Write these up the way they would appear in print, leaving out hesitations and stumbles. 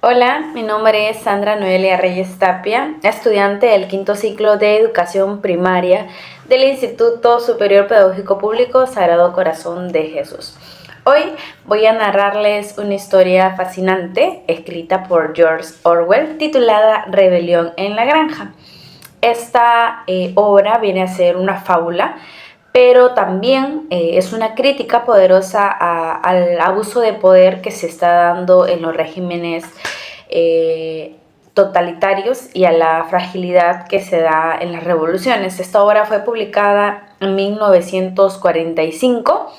Hola, mi nombre es Sandra Noelia Reyes Tapia, estudiante del quinto ciclo de Educación Primaria del Instituto Superior Pedagógico Público Sagrado Corazón de Jesús. Hoy voy a narrarles una historia fascinante escrita por George Orwell titulada Rebelión en la Granja. Esta obra viene a ser una fábula, pero también es una crítica poderosa al abuso de poder que se está dando en los regímenes totalitarios y a la fragilidad que se da en las revoluciones. Esta obra fue publicada en 1945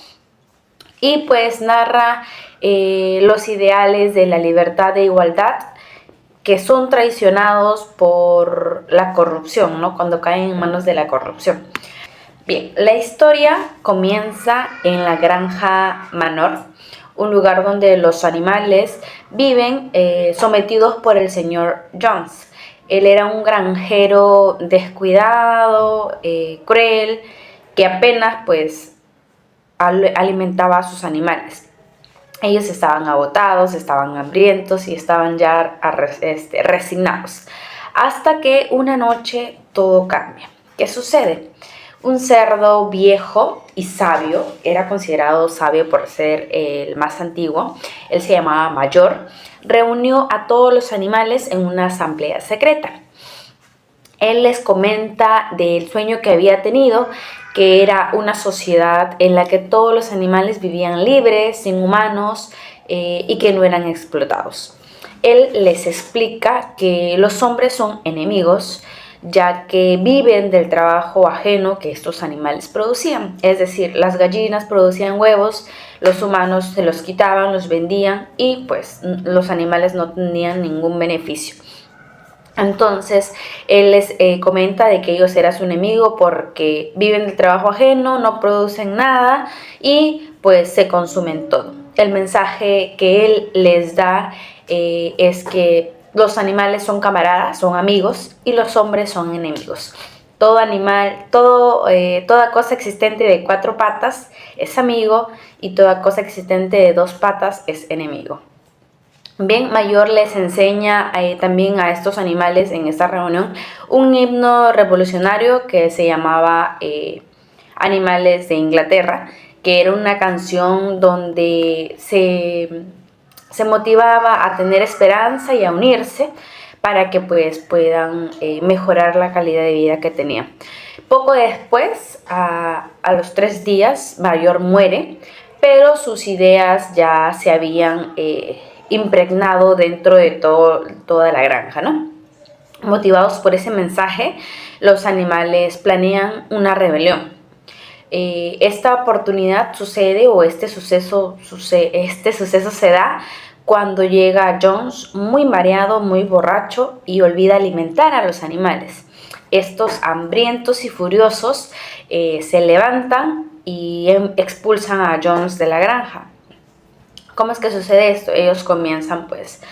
y pues narra los ideales de la libertad e igualdad que son traicionados por la corrupción, ¿no? Cuando caen en manos de la corrupción. Bien, la historia comienza en la granja Manor, un lugar donde los animales viven sometidos por el señor Jones. Él era un granjero descuidado, cruel, que apenas pues alimentaba a sus animales. Ellos estaban agotados, estaban hambrientos y estaban ya resignados. Hasta que una noche todo cambia. ¿Qué sucede? Un cerdo viejo y sabio, era considerado sabio por ser el más antiguo, él se llamaba Mayor, reunió a todos los animales en una asamblea secreta. Él les comenta del sueño que había tenido, que era una sociedad en la que todos los animales vivían libres, sin humanos y que no eran explotados. Él les explica que los hombres son enemigos, ya que viven del trabajo ajeno que estos animales producían. Es decir, las gallinas producían huevos, los humanos se los quitaban, los vendían y pues los animales no tenían ningún beneficio. Entonces, él les comenta de que ellos eran su enemigo porque viven del trabajo ajeno, no producen nada y pues se consumen todo. El mensaje que él les da es que los animales son camaradas, son amigos y los hombres son enemigos. Todo animal, toda cosa existente de 4 patas es amigo y toda cosa existente de 2 patas es enemigo. Bien, Mayor les enseña también a estos animales en esta reunión un himno revolucionario que se llamaba Animales de Inglaterra, que era una canción donde se motivaba a tener esperanza y a unirse para que pues puedan mejorar la calidad de vida que tenían. Poco después, a los 3 días, Mayor muere, pero sus ideas ya se habían impregnado dentro de toda la granja, ¿no? Motivados por ese mensaje, los animales planean una rebelión. Esta oportunidad sucede o este suceso se da cuando llega Jones muy mareado, muy borracho y olvida alimentar a los animales. Estos hambrientos y furiosos se levantan y expulsan a Jones de la granja. ¿Cómo es que sucede esto? Ellos comienzan pues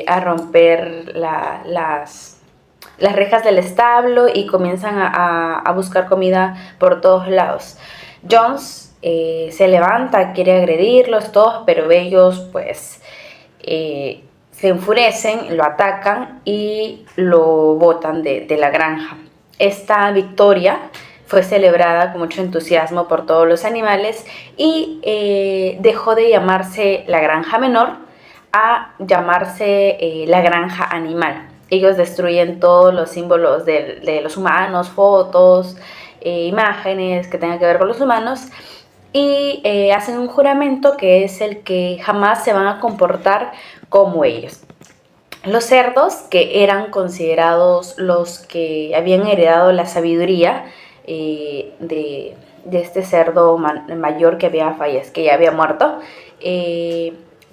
a romper las rejas del establo y comienzan a buscar comida por todos lados. Jones se levanta, quiere agredirlos todos, pero ellos pues se enfurecen, lo atacan y lo botan de la granja. Esta victoria fue celebrada con mucho entusiasmo por todos los animales y dejó de llamarse la granja menor a llamarse la granja animal. Ellos destruyen todos los símbolos de los humanos, fotos, imágenes que tengan que ver con los humanos y hacen un juramento que es el que jamás se van a comportar como ellos. Los cerdos, que eran considerados los que habían heredado la sabiduría de este cerdo mayor que ya había muerto,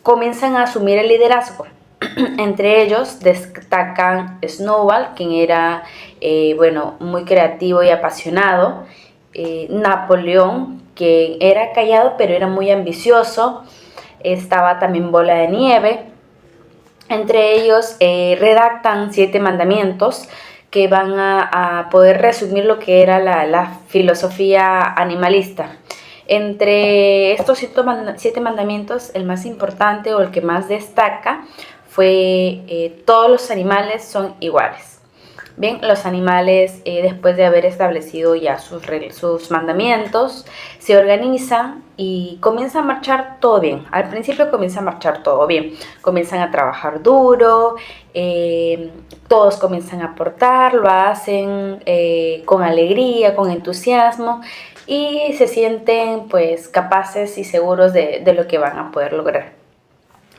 comienzan a asumir el liderazgo. Entre ellos destacan Snowball, quien era muy creativo y apasionado, Napoleón, que era callado pero era muy ambicioso, estaba también Bola de Nieve. Entre ellos redactan 7 mandamientos que van a poder resumir lo que era la filosofía animalista. Entre estos 7 mandamientos, el más importante o el que más destaca fue todos los animales son iguales. Bien, los animales, después de haber establecido ya sus mandamientos, se organizan y comienza a marchar todo bien. Al principio comienza a marchar todo bien. Comienzan a trabajar duro, todos comienzan a aportar, lo hacen con alegría, con entusiasmo y se sienten pues capaces y seguros de lo que van a poder lograr.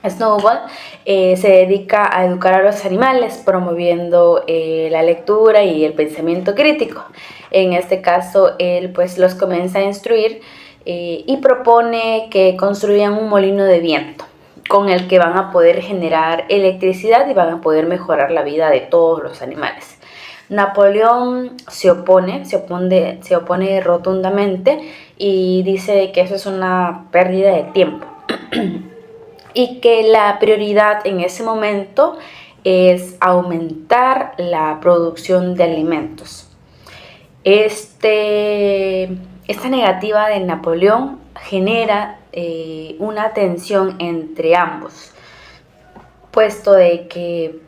Snowball se dedica a educar a los animales promoviendo la lectura y el pensamiento crítico. En este caso, él pues los comienza a instruir y propone que construyan un molino de viento con el que van a poder generar electricidad y van a poder mejorar la vida de todos los animales. Napoleón se opone rotundamente y dice que eso es una pérdida de tiempo. Y que la prioridad en ese momento es aumentar la producción de alimentos. Esta negativa de Napoleón genera una tensión entre ambos, puesto de que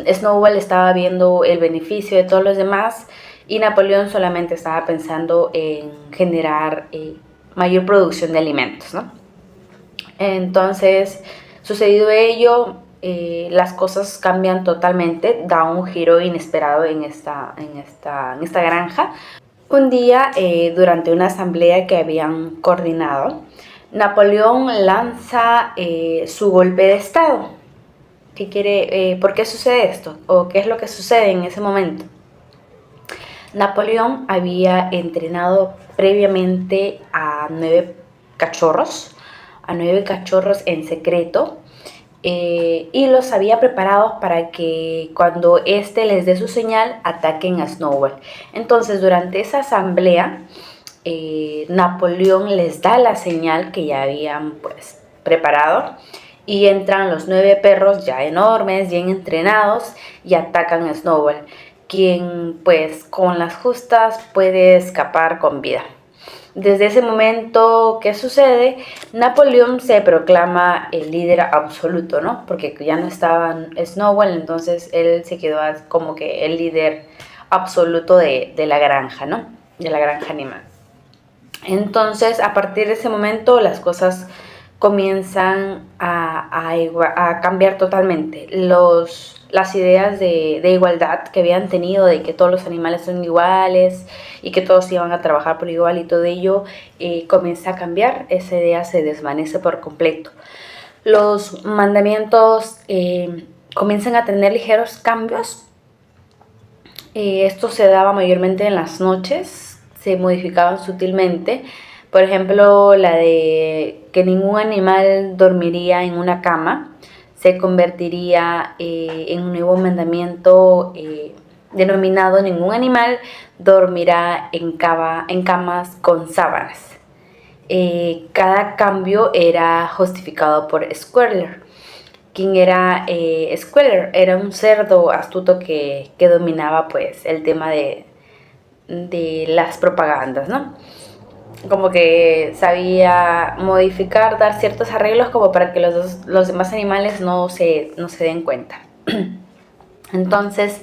Snowball estaba viendo el beneficio de todos los demás y Napoleón solamente estaba pensando en generar mayor producción de alimentos, ¿no? Entonces, sucedido ello, las cosas cambian totalmente, da un giro inesperado en esta granja. Un día, durante una asamblea que habían coordinado, Napoleón lanza su golpe de estado. ¿Por qué sucede esto? ¿O qué es lo que sucede en ese momento? Napoleón había entrenado previamente a 9 cachorros en secreto y los había preparados para que cuando éste les dé su señal ataquen a Snowball. Entonces, durante esa asamblea, Napoleón les da la señal que ya habían pues preparado y entran los 9 perros ya enormes, bien entrenados y atacan a Snowball, quien pues con las justas puede escapar con vida. Desde ese momento, ¿qué sucede? Napoleón se proclama el líder absoluto, ¿no? Porque ya no estaba Snowball, entonces él se quedó como que el líder absoluto de la granja, ¿no? De la granja animal. Entonces, a partir de ese momento, las cosas comienzan a cambiar totalmente. Las ideas de igualdad que habían tenido, de que todos los animales son iguales y que todos iban a trabajar por igual y todo ello, comienza a cambiar. Esa idea se desvanece por completo. Los mandamientos comienzan a tener ligeros cambios. Esto se daba mayormente en las noches, se modificaban sutilmente. Por ejemplo, la de que ningún animal dormiría en una cama se convertiría en un nuevo mandamiento denominado: ningún animal dormirá en camas con sábanas. Cada cambio era justificado por Squealer. ¿Quién era Squealer? Era un cerdo astuto que dominaba pues el tema de las propagandas, ¿no? Como que sabía modificar, dar ciertos arreglos como para que los demás animales no se den cuenta. Entonces,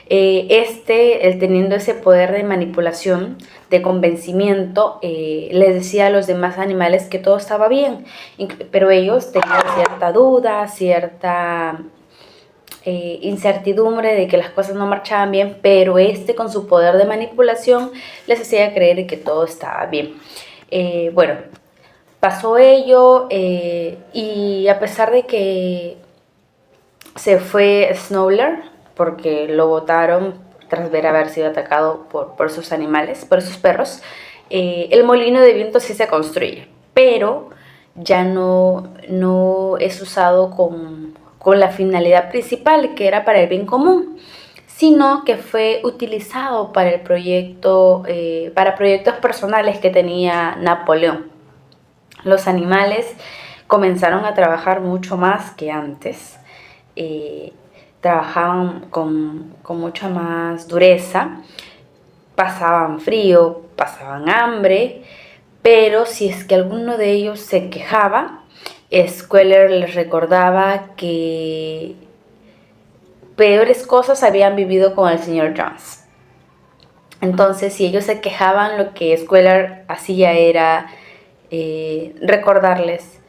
él teniendo ese poder de manipulación, de convencimiento, les decía a los demás animales que todo estaba bien, pero ellos tenían cierta duda, cierta incertidumbre de que las cosas no marchaban bien, pero con su poder de manipulación les hacía creer que todo estaba bien. Bueno, pasó ello y a pesar de que se fue Snowball, porque lo botaron tras haber sido atacado por sus animales, por sus perros, el molino de viento sí se construye, pero ya no es usado con la finalidad principal, que era para el bien común, sino que fue utilizado para para proyectos personales que tenía Napoleón. Los animales comenzaron a trabajar mucho más que antes, trabajaban con mucha más dureza, pasaban frío, pasaban hambre, pero si es que alguno de ellos se quejaba, Squealer les recordaba que peores cosas habían vivido con el señor Jones. Entonces, si ellos se quejaban, lo que Squealer hacía era recordarles: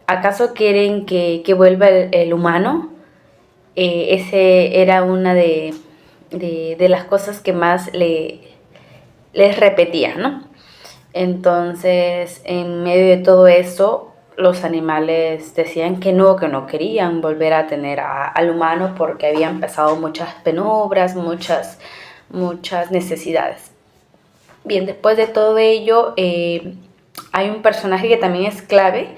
¿acaso quieren que vuelva el humano? Ese era una de las cosas que más les repetía, ¿no? Entonces, en medio de todo eso, los animales decían que no querían volver a tener al humano porque habían pasado muchas penurias, muchas necesidades. Bien, después de todo ello, hay un personaje que también es clave,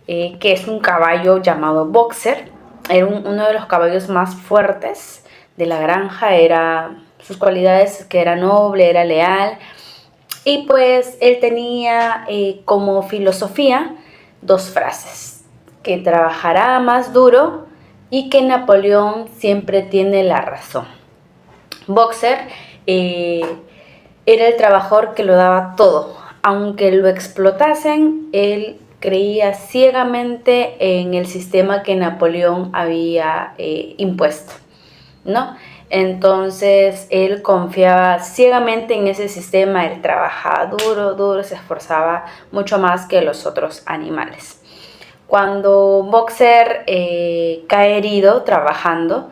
que es un caballo llamado Boxer. Era uno de los caballos más fuertes de la granja. Sus cualidades: que era noble, era leal, y pues él tenía como filosofía 2 frases: que trabajará más duro y que Napoleón siempre tiene la razón. Boxer era el trabajador que lo daba todo. Aunque lo explotasen, él creía ciegamente en el sistema que Napoleón había impuesto, ¿no? Entonces él confiaba ciegamente en ese sistema. Él trabajaba duro, se esforzaba mucho más que los otros animales. Cuando Boxer cae herido trabajando,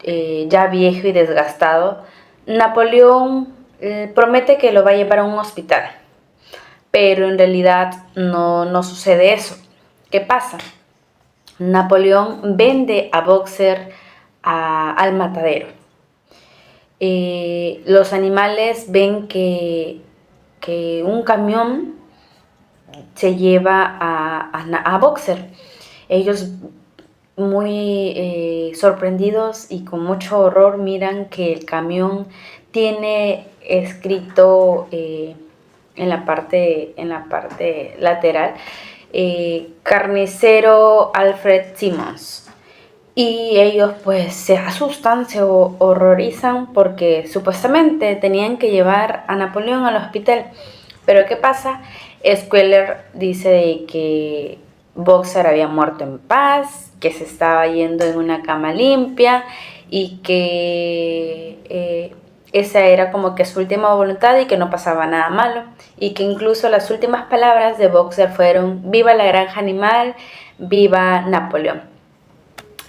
ya viejo y desgastado, Napoleón promete que lo va a llevar a un hospital. Pero en realidad no sucede eso. ¿Qué pasa? Napoleón vende a Boxer al matadero. Los animales ven que un camión se lleva a Boxer. Ellos, muy sorprendidos y con mucho horror, miran que el camión tiene escrito en la parte lateral: carnicero Alfred Simmons. Y ellos pues se asustan, se horrorizan, porque supuestamente tenían que llevar a Napoleón al hospital. Pero ¿qué pasa? Squealer dice que Boxer había muerto en paz, que se estaba yendo en una cama limpia, y que esa era como que su última voluntad y que no pasaba nada malo. Y que incluso las últimas palabras de Boxer fueron: viva la granja animal, viva Napoleón.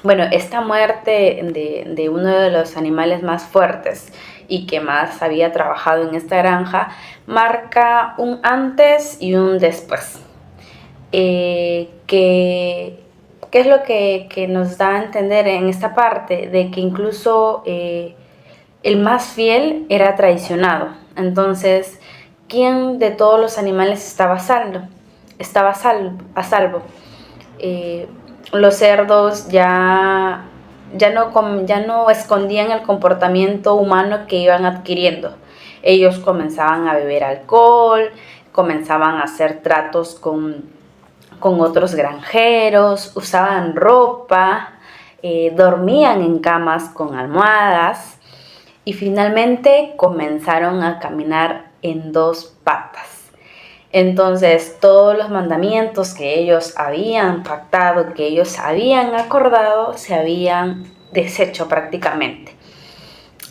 Bueno, esta muerte de uno de los animales más fuertes y que más había trabajado en esta granja marca un antes y un después. ¿Qué es lo que nos da a entender en esta parte? De que incluso el más fiel era traicionado. Entonces, ¿quién de todos los animales estaba a salvo? A salvo. Los cerdos ya no escondían el comportamiento humano que iban adquiriendo. Ellos comenzaban a beber alcohol, comenzaban a hacer tratos con otros granjeros, usaban ropa, dormían en camas con almohadas, y finalmente comenzaron a caminar en 2 patas. Entonces, todos los mandamientos que ellos habían pactado, que ellos habían acordado, se habían deshecho prácticamente.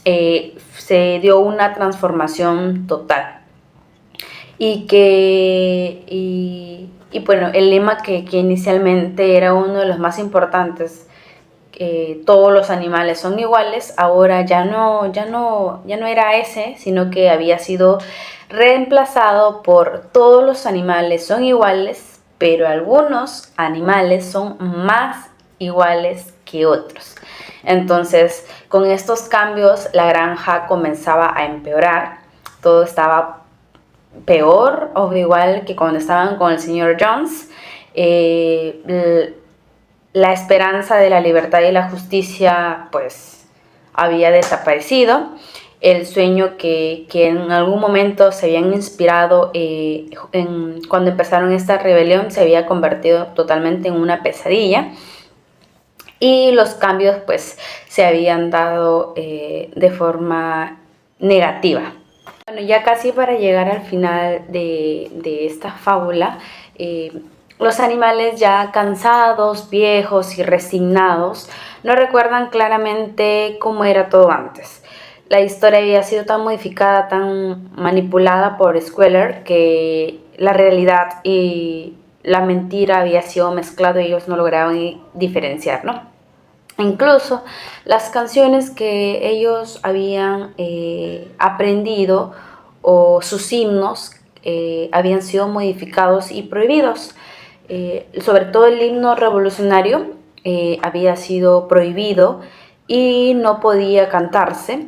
Se dio una transformación total. Y bueno, el lema que inicialmente era uno de los más importantes, todos los animales son iguales, ahora ya no era ese, sino que había sido reemplazado por: todos los animales son iguales, pero algunos animales son más iguales que otros. Entonces, con estos cambios, la granja comenzaba a empeorar. Todo estaba peor o igual que cuando estaban con el señor Jones. La esperanza de la libertad y la justicia pues había desaparecido. El sueño que en algún momento se habían inspirado cuando empezaron esta rebelión se había convertido totalmente en una pesadilla, y los cambios pues se habían dado de forma negativa. Bueno, ya casi para llegar al final de esta fábula, Los animales ya cansados, viejos y resignados no recuerdan claramente cómo era todo antes. La historia había sido tan modificada, tan manipulada por Squealer, que la realidad y la mentira había sido mezclado y ellos no lograban diferenciar, ¿no? Incluso las canciones que ellos habían aprendido o sus himnos habían sido modificados y prohibidos. Sobre todo el himno revolucionario había sido prohibido y no podía cantarse,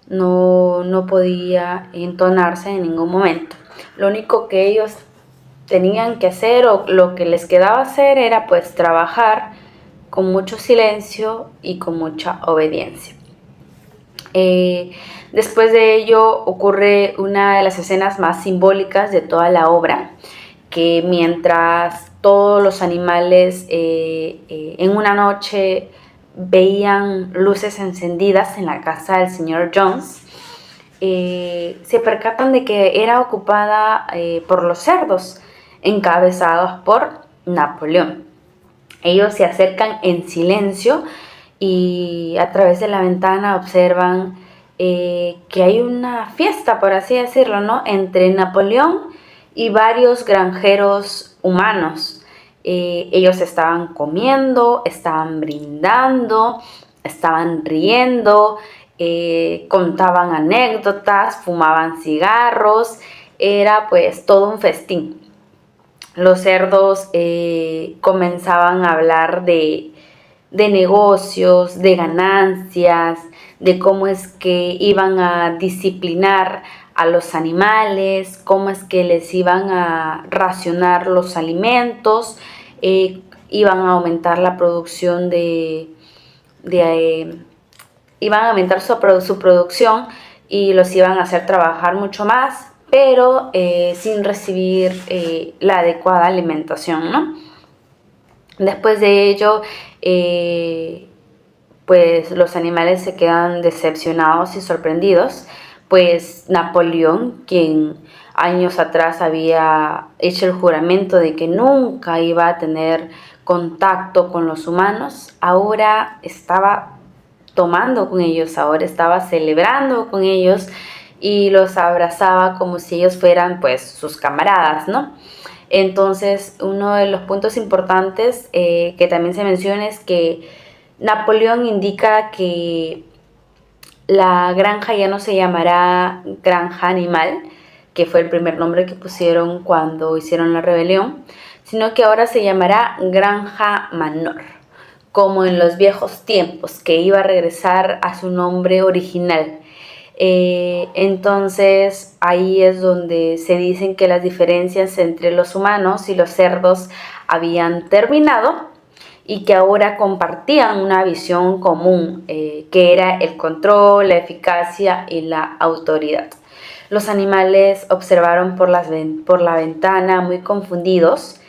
no podía entonarse en ningún momento. Lo único que ellos tenían que hacer o lo que les quedaba hacer era pues trabajar con mucho silencio y con mucha obediencia. Después de ello ocurre una de las escenas más simbólicas de toda la obra, que mientras todos los animales en una noche veían luces encendidas en la casa del señor Jones, se percatan de que era ocupada por los cerdos, encabezados por Napoleón. Ellos se acercan en silencio y a través de la ventana observan que hay una fiesta, por así decirlo, ¿no?, entre Napoleón y varios granjeros humanos. Ellos estaban comiendo, estaban brindando, estaban riendo, contaban anécdotas, fumaban cigarros. Era pues todo un festín. Los cerdos comenzaban a hablar de negocios, de ganancias, de cómo es que iban a disciplinar a los animales, cómo es que les iban a racionar los alimentos, iban a aumentar la producción iban a aumentar su producción y los iban a hacer trabajar mucho más, pero sin recibir la adecuada alimentación, ¿no? Después de ello, pues los animales se quedan decepcionados y sorprendidos, pues Napoleón, quien años atrás había hecho el juramento de que nunca iba a tener contacto con los humanos, ahora estaba tomando con ellos, ahora estaba celebrando con ellos y los abrazaba como si ellos fueran pues sus camaradas, ¿no? Entonces, uno de los puntos importantes que también se menciona es que Napoleón indica que la granja ya no se llamará Granja Animal, que fue el primer nombre que pusieron cuando hicieron la rebelión, sino que ahora se llamará Granja Manor, como en los viejos tiempos, que iba a regresar a su nombre original. Entonces ahí es donde se dicen que las diferencias entre los humanos y los cerdos habían terminado y que ahora compartían una visión común, que era el control, la eficacia y la autoridad. Los animales observaron por la ventana muy confundidos,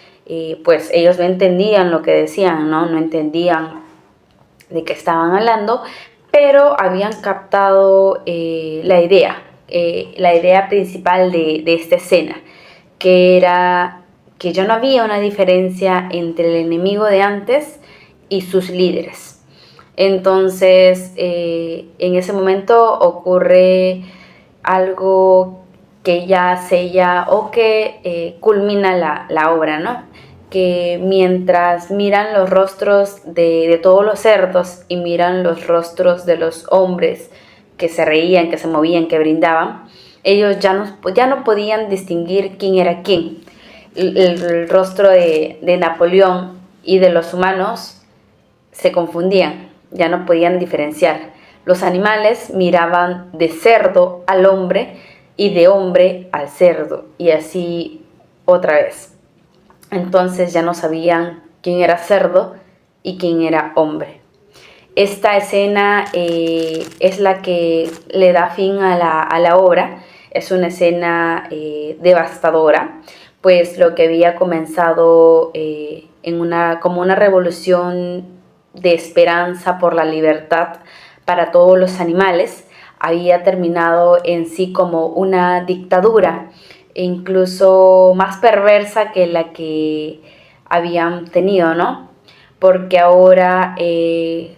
pues ellos no entendían lo que decían, no entendían de qué estaban hablando, pero habían captado la idea principal de esta escena, que era que ya no había una diferencia entre el enemigo de antes y sus líderes. Entonces, en ese momento ocurre algo que ya sella o que culmina la obra, ¿no? Que mientras miran los rostros de todos los cerdos y miran los rostros de los hombres que se reían, que se movían, que brindaban, ellos ya no podían distinguir quién era quién. El rostro de Napoleón y de los humanos se confundían, ya no podían diferenciar. Los animales miraban de cerdo al hombre y de hombre al cerdo, y así otra vez. Entonces ya no sabían quién era cerdo y quién era hombre. Esta escena es la que le da fin a la obra. Es una escena devastadora, pues lo que había comenzado como una revolución de esperanza por la libertad para todos los animales, había terminado en sí como una dictadura, incluso más perversa que la que habían tenido, ¿no? Porque ahora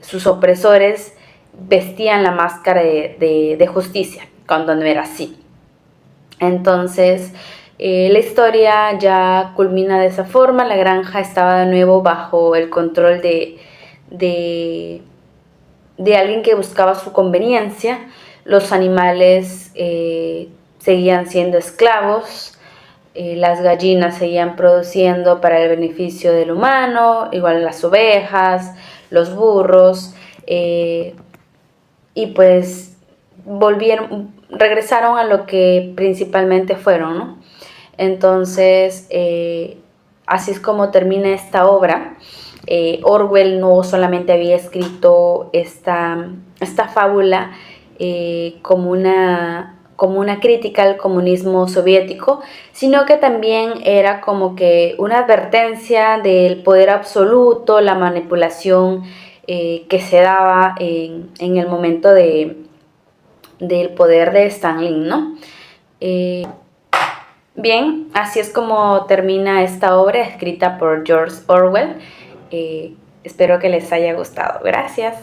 sus opresores vestían la máscara de justicia, cuando no era así. Entonces, la historia ya culmina de esa forma. La granja estaba de nuevo bajo el control de alguien que buscaba su conveniencia. Los animales seguían siendo esclavos. Las gallinas seguían produciendo para el beneficio del humano, igual las ovejas, los burros, y pues regresaron a lo que principalmente fueron, ¿no? Entonces, así es como termina esta obra. Orwell no solamente había escrito esta fábula como una crítica al comunismo soviético, sino que también era como que una advertencia del poder absoluto, la manipulación que se daba en el momento del poder de Stalin, ¿no? Bien, así es como termina esta obra escrita por George Orwell. Espero que les haya gustado. Gracias.